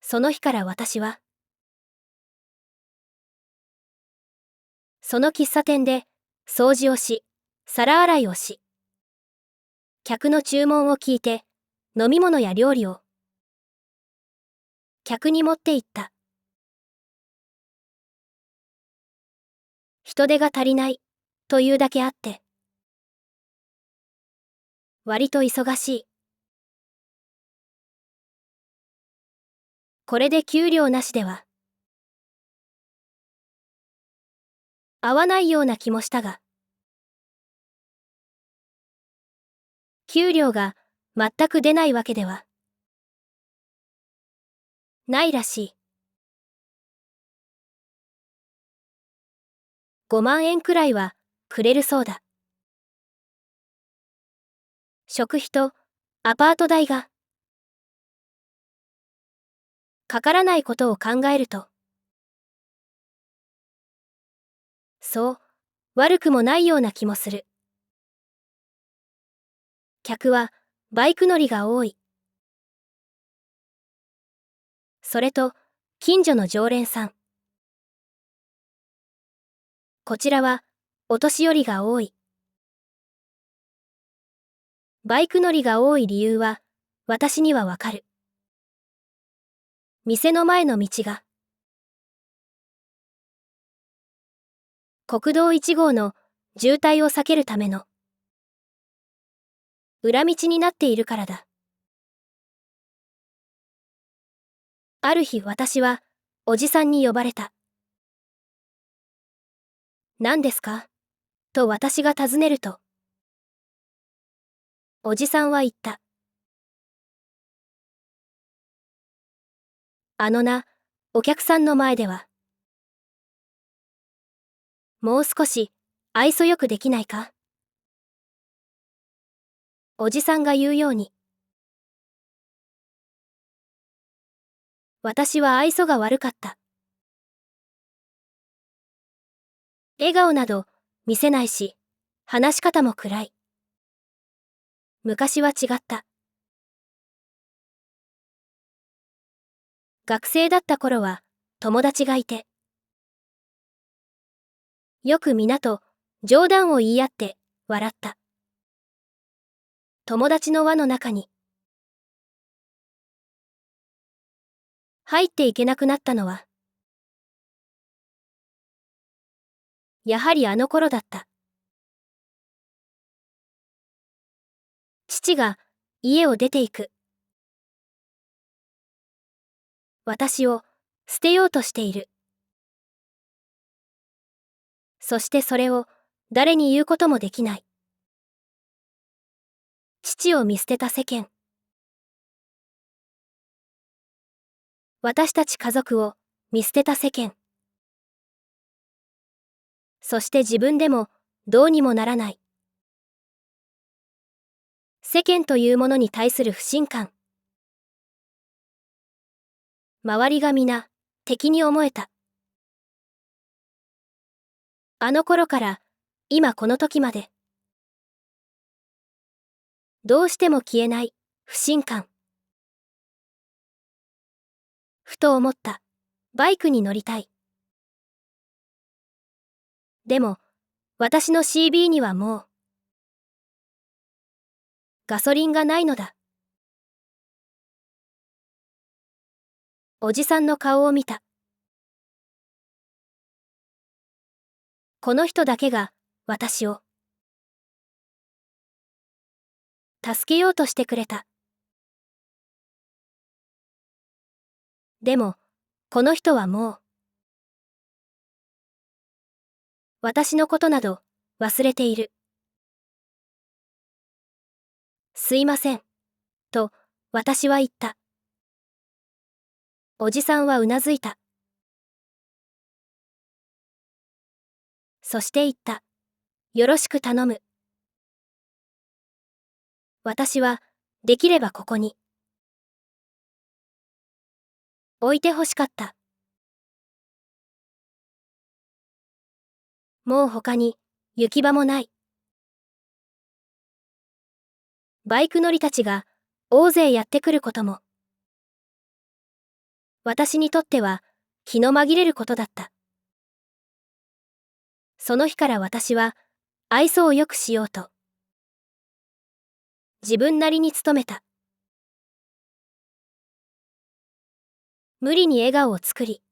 その日から私は、その喫茶店で、掃除をし、皿洗いをし、客の注文を聞いて、飲み物や料理を、客に持って行った。人手が足りない、というだけあって、割と忙しい。これで給料なしでは、合わないような気もしたが、給料が全く出ないわけでは、ないらしい。5万円くらいはくれるそうだ。食費とアパート代がかからないことを考えると、そう悪くもないような気もする。客はバイク乗りが多い。それと近所の常連さん。こちらはお年寄りが多い。バイク乗りが多い理由は私にはわかる。店の前の道が国道1号の渋滞を避けるための裏道になっているからだ。ある日私はおじさんに呼ばれた。何ですかと私が尋ねると、おじさんは言った。あのな、お客さんの前では、もう少し愛想よくできないか。おじさんが言うように、私は愛想が悪かった。笑顔など見せないし、話し方も暗い。昔は違った。学生だった頃は友達がいて、よく皆と冗談を言い合って笑った。友達の輪の中に入っていけなくなったのは、やはりあの頃だった。父が家を出ていく。私を捨てようとしている。そしてそれを誰に言うこともできない。父を見捨てた世間。私たち家族を見捨てた世間。そして自分でもどうにもならない。世間というものに対する不信感。周りが皆敵に思えた。あの頃から今この時まで。どうしても消えない不信感。ふと思った。バイクに乗りたい。でも私の CB にはもうガソリンがないのだ。おじさんの顔を見た。この人だけが私を助けようとしてくれた。でもこの人はもう私のことなど忘れている。すいません、と私は言った。おじさんはうなずいた。そして言った。よろしく頼む。私はできればここに置いてほしかった。もう他に行き場もない。バイク乗りたちが大勢やってくることも私にとっては気の紛れることだった。その日から私は愛想を良くしようと自分なりに努めた。無理に笑顔を作り、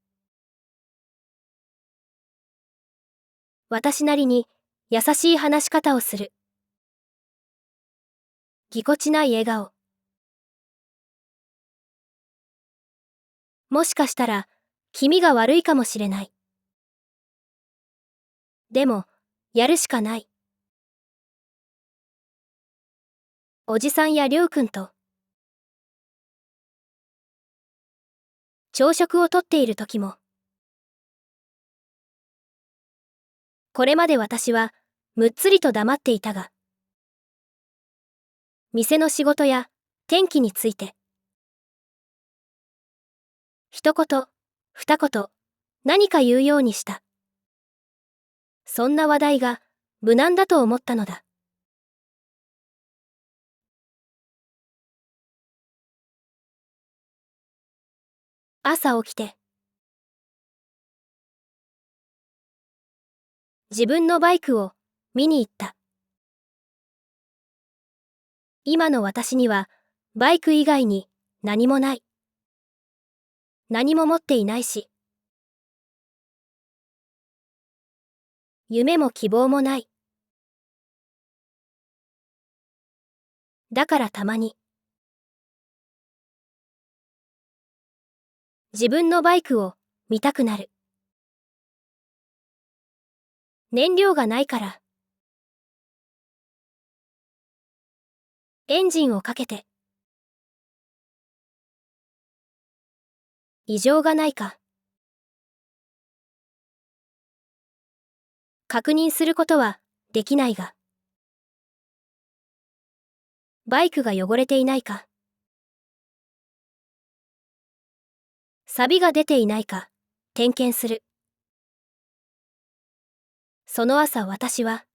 私なりに優しい話し方をする。ぎこちない笑顔。もしかしたら気味が悪いかもしれない。でもやるしかない。おじさんやりょうくんと朝食をとっている時も、これまで私はむっつりと黙っていたが、店の仕事や天気について一言二言何か言うようにした。そんな話題が無難だと思ったのだ。朝起きて自分のバイクを見に行った。今の私にはバイク以外に何もない。何も持っていないし、夢も希望もない。だからたまに自分のバイクを見たくなる。燃料がないからエンジンをかけて、異常がないか確認することはできないが、バイクが汚れていないか、錆が出ていないか点検する。その朝私は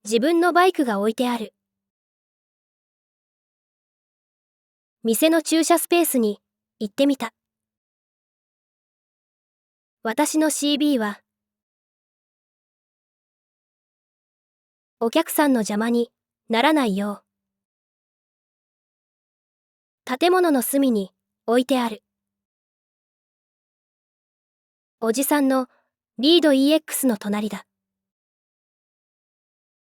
自分のバイクが置いてある店の駐車スペースに行ってみた。私の CB はお客さんの邪魔にならないよう建物の隅に置いてある。おじさんのリード EX の隣だ。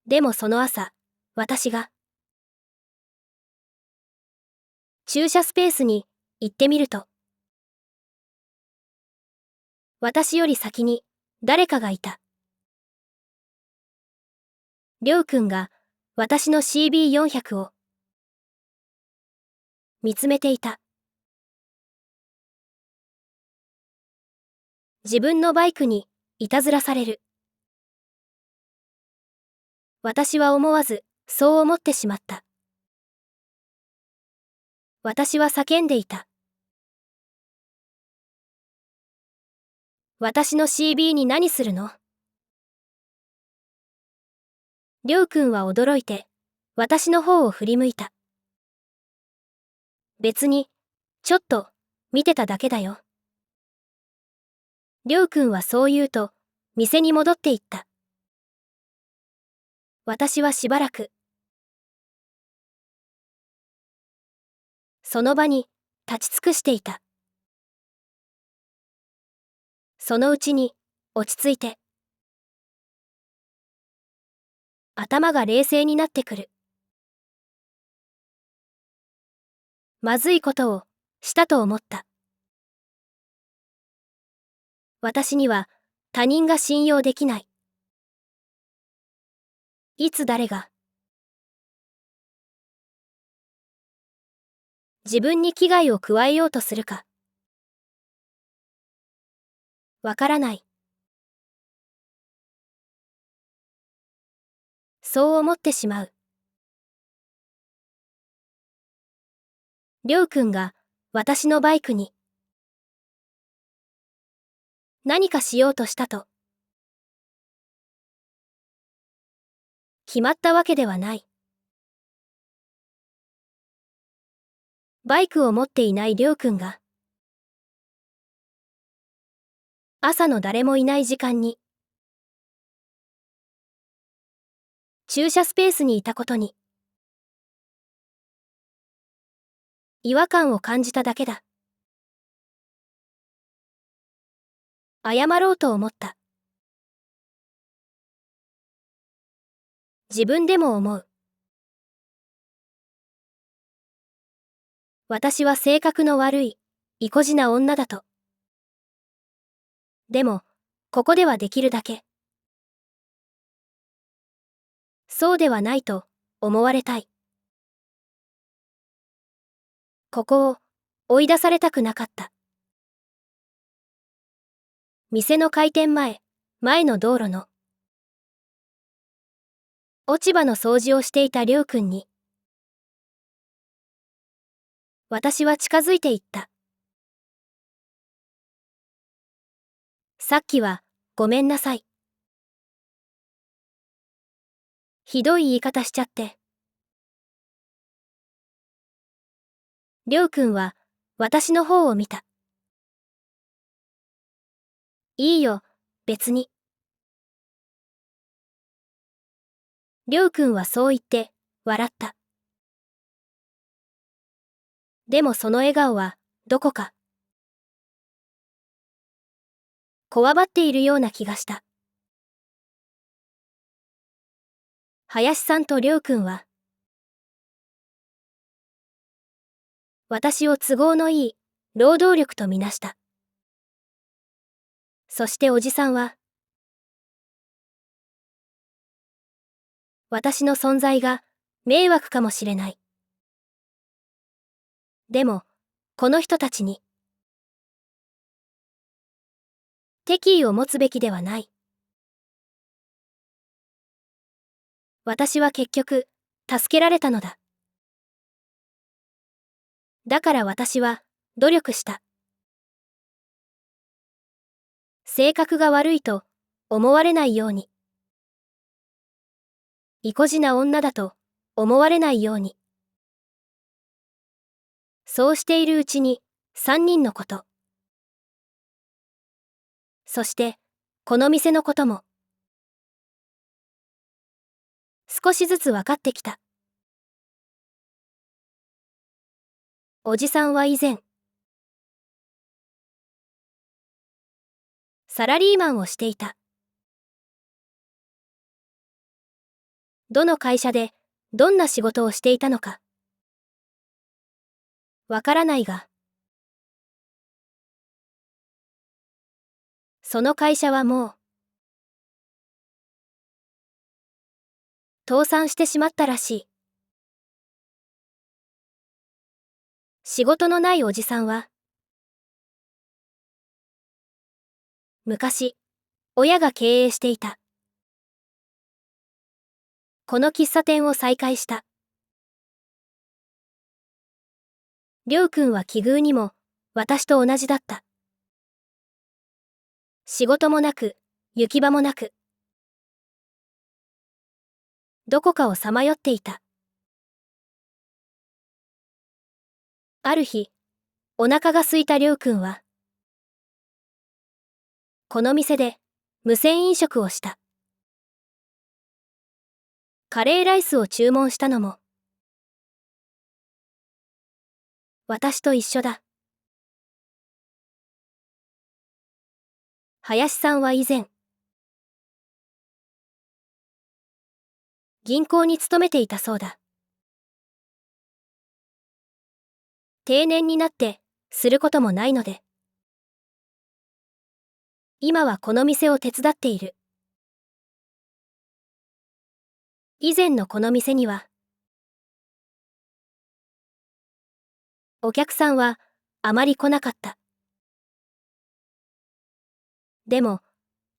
でもその朝、私が駐車スペースに行ってみると、私より先に誰かがいた。りょうくんが私の CB400 を見つめていた。自分のバイクにいたずらされる。私は思わずそう思ってしまった。私は叫んでいた。私の CB に何するの？りょうくんは驚いて私の方を振り向いた。別に、ちょっと見てただけだよ。りょうくんはそう言うと店に戻っていった。私はしばらくその場に立ち尽くしていた。そのうちに落ち着いて頭が冷静になってくる。まずいことをしたと思った。私には他人が信用できない。いつ誰が自分に危害を加えようとするかわからない。そう思ってしまう。りょうくんが私のバイクに何かしようとしたと決まったわけではない。バイクを持っていないりょうくんが、朝の誰もいない時間に、駐車スペースにいたことに、違和感を感じただけだ。謝ろうと思った。自分でも思う。私は性格の悪い、意固地な女だと。でも、ここではできるだけ。そうではないと思われたい。ここを追い出されたくなかった。店の開店前の道路の落ち葉の掃除をしていたりょうくんに、私は近づいていった。さっきはごめんなさい。ひどい言い方しちゃって。りょうくんは私の方を見た。いいよ、別に。りょうくんはそう言って笑った。でもその笑顔はどこかこわばっているような気がした。林さんとりょうくんは私を都合のいい労働力とみなした。そしておじさんは私の存在が迷惑かもしれない。でも、この人たちに敵意を持つべきではない。私は結局、助けられたのだ。だから私は努力した。性格が悪いと思われないように。意固地な女だと思われないように。そうしているうちに3人のこと。そして、この店のことも少しずつ分かってきた。おじさんは以前、サラリーマンをしていた。どの会社でどんな仕事をしていたのかわからないが、その会社はもう倒産してしまったらしい。仕事のないおじさんは昔親が経営していたこの喫茶店を再開した。りょうくんは奇遇にも私と同じだった。仕事もなく行き場もなくどこかをさまよっていた。ある日お腹が空いたりょうくんはこの店で無銭飲食をした。カレーライスを注文したのも私と一緒だ。林さんは以前銀行に勤めていたそうだ。定年になってすることもないので今はこの店を手伝っている。以前のこの店にはお客さんはあまり来なかった。でも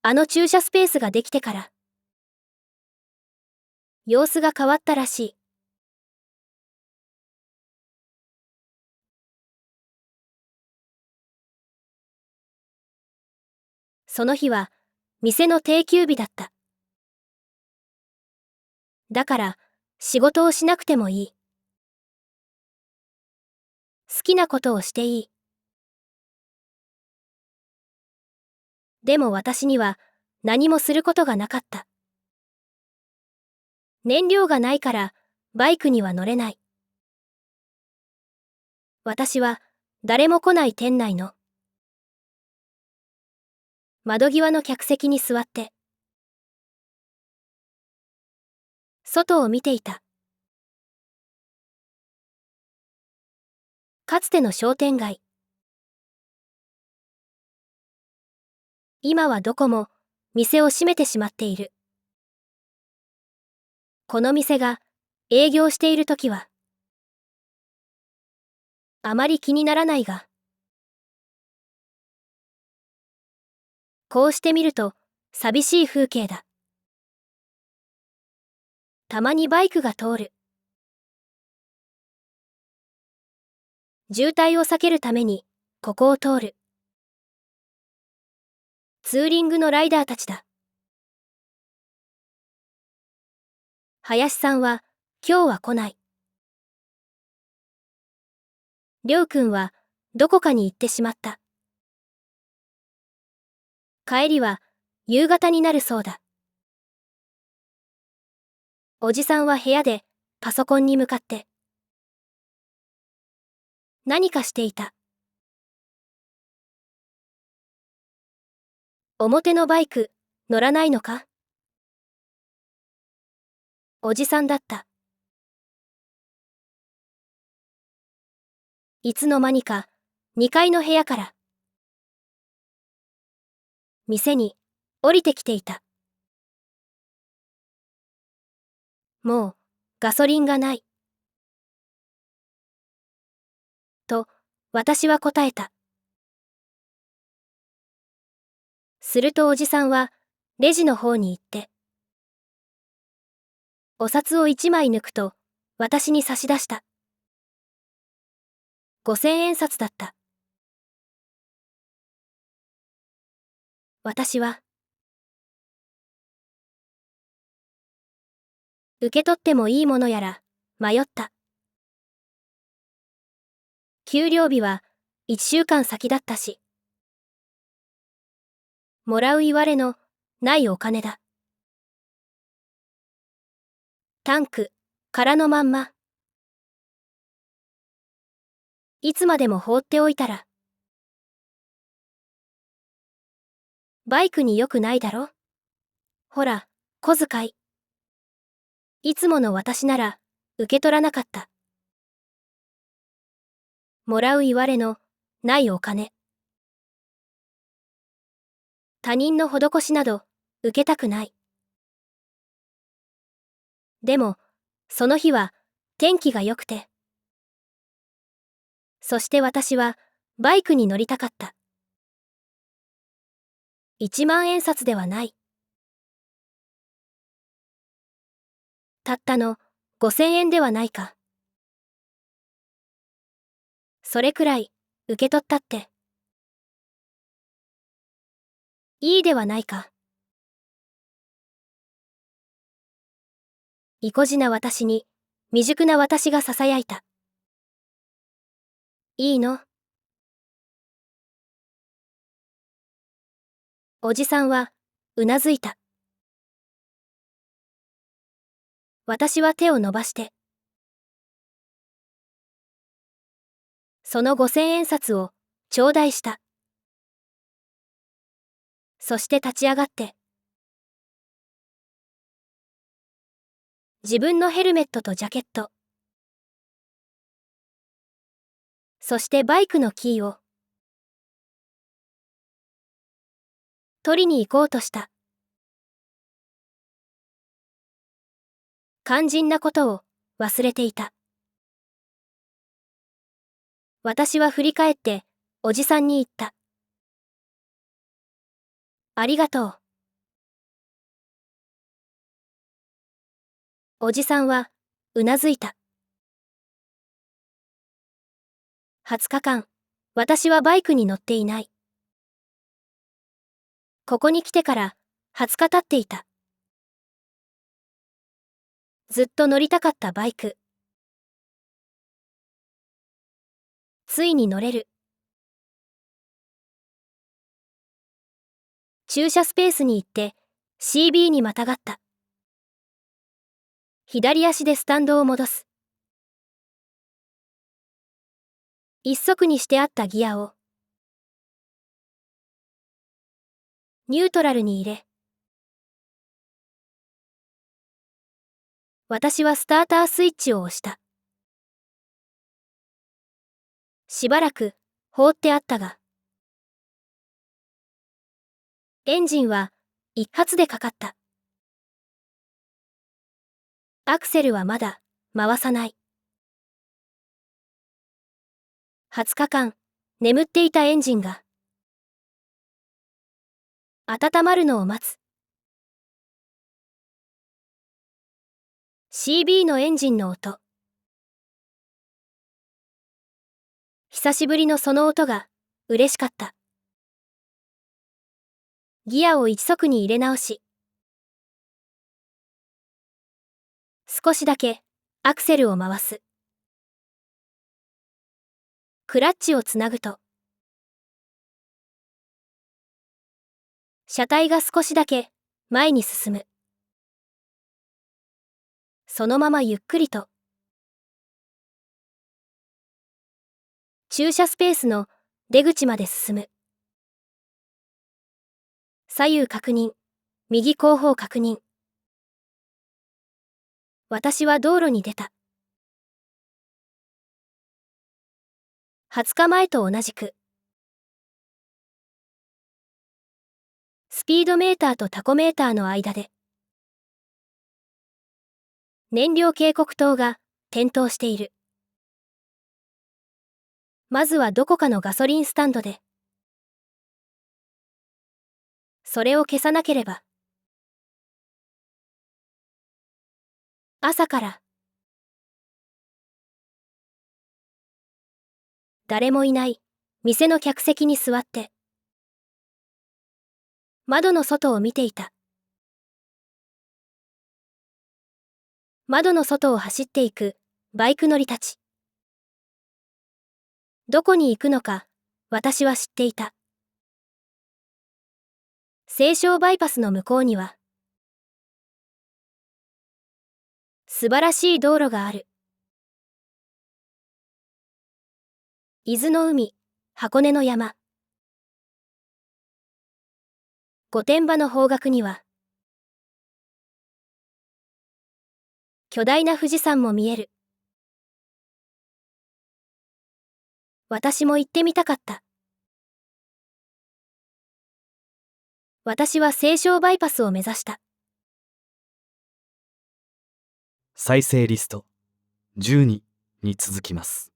あの駐車スペースができてから様子が変わったらしい。その日は店の定休日だった。だから仕事をしなくてもいい。好きなことをしていい。でも私には何もすることがなかった。燃料がないからバイクには乗れない。私は誰も来ない店内の窓際の客席に座って外を見ていた。かつての商店街。今はどこも店を閉めてしまっている。この店が営業しているときはあまり気にならないが、こうして見ると寂しい風景だ。たまにバイクが通る。渋滞を避けるためにここを通る。ツーリングのライダーたちだ。林さんは今日は来ない。りょうくんはどこかに行ってしまった。帰りは夕方になるそうだ。おじさんは部屋でパソコンに向かって何かしていた。表のバイク乗らないのか？おじさんだった。いつの間にか2階の部屋から店に降りてきていた。もうガソリンがない。と私は答えた。するとおじさんはレジの方に行ってお札を1枚抜くと私に差し出した。5000円札だった。私は受け取ってもいいものやら迷った。給料日は1週間先だったし、もらう言われのないお金だ。タンク空のまんま。いつまでも放っておいたらバイクに良くないだろ。ほら、小遣い。いつもの私なら受け取らなかった。もらう言われのないお金。他人の施しなど受けたくない。でも、その日は天気が良くて。そして私はバイクに乗りたかった。1万円札ではない。たったの5000円ではないか。それくらい受け取ったって。いいではないか。意固地な私に未熟な私が囁いた。いいの？おじさんはうなずいた。私は手を伸ばしてその5000円札を頂戴した。そして立ち上がって自分のヘルメットとジャケット、そしてバイクのキーを取りに行こうとした。肝心なことを忘れていた。私は振り返っておじさんに言った。ありがとう。おじさんはうなずいた。20日間、私はバイクに乗っていない。ここに来てから20日経っていた。ずっと乗りたかったバイク。ついに乗れる。駐車スペースに行って CB にまたがった。左足でスタンドを戻す。一足にしてあったギアをニュートラルに入れ、私はスタータースイッチを押した。しばらく放ってあったが、エンジンは一発でかかった。アクセルはまだ回さない。20日間眠っていたエンジンが温まるのを待つ。CB のエンジンの音。久しぶりのその音が嬉しかった。ギアを一足に入れ直し、少しだけアクセルを回す。クラッチをつなぐと、車体が少しだけ前に進む。そのままゆっくりと駐車スペースの出口まで進む。左右確認、右後方確認。私は道路に出た。20日前と同じく。スピードメーターとタコメーターの間で燃料警告灯が点灯している。まずはどこかのガソリンスタンドでそれを消さなければ。朝から誰もいない店の客席に座って窓の外を見ていた。窓の外を走っていくバイク乗りたち。どこに行くのか私は知っていた。西湘バイパスの向こうには素晴らしい道路がある。伊豆の海、箱根の山。御殿場の方角には巨大な富士山も見える。私も行ってみたかった。私は西湘バイパスを目指した。再生リスト12に続きます。